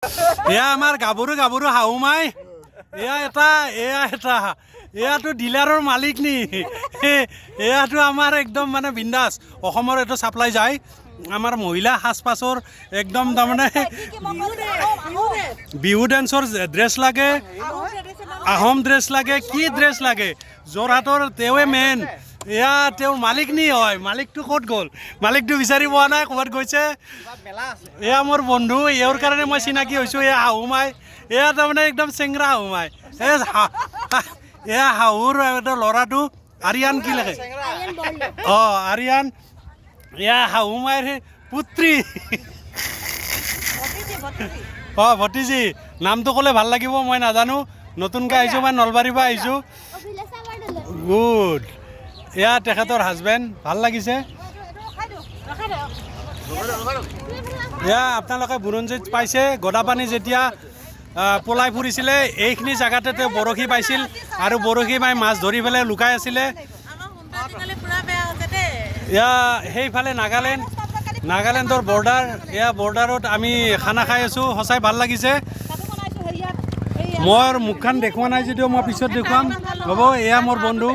এয়া আমাৰ গাভৰু গাভৰু শাহুমাই এয়াতো ডিলাৰৰ মালিক নি এয়াতো আমাৰ একদম মানে বিন্দাছ অসমৰ এইটো ছাপ্লাই যায় আমাৰ মহিলা সাজপাছৰ একদম তাৰমানে বিহু ডেন্সৰ ড্ৰেছ লাগে আহোম ড্ৰেছ লাগে কি ড্ৰেছ লাগে যোৰহাটৰ তেওঁৱে মেইন এয়া তেওঁৰ মালিক নি হয় মালিকটো ক'ত গ'ল মালিকটো বিচাৰি পোৱা নাই ক'ৰবাত গৈছে এয়া মোৰ বন্ধু এওঁৰ কাৰণে মই চিনাকি হৈছোঁ এয়া শাহুমাই এয়া তাৰমানে একদম চেংৰা শাহুমাই এয়া শাহুৰ এটা ল'ৰাটো আৰিয়ান কি লাগে অঁ আৰিয়ান এয়া শাহুমাইৰ পুত্ৰী অঁ ভতিজী নামটো ক'লে ভাল লাগিব মই নাজানো নতুনকৈ আহিছোঁ মই নলবাৰীৰ পৰা আহিছোঁ গুড এয়া তেখেতৰ হাজবেণ্ড ভাল লাগিছে এয়া আপোনালোকে বুৰঞ্জীত পাইছে গদাপানী যেতিয়া পলাই ফুৰিছিলে এইখিনি জেগাতে তেওঁ বৰশী পাইছিল আৰু বৰশী বাই মাছ ধৰি পেলাই লুকাই আছিলে এয়া সেইফালে নাগালেণ্ডৰ বৰ্ডাৰ এয়া বৰ্ডাৰত আমি খানা খাই আছোঁ সঁচাই ভাল লাগিছে মোৰ মুখখন দেখুওৱা নাই যদিও মই পিছত দেখুৱাম হ'ব এয়া মোৰ বন্ধু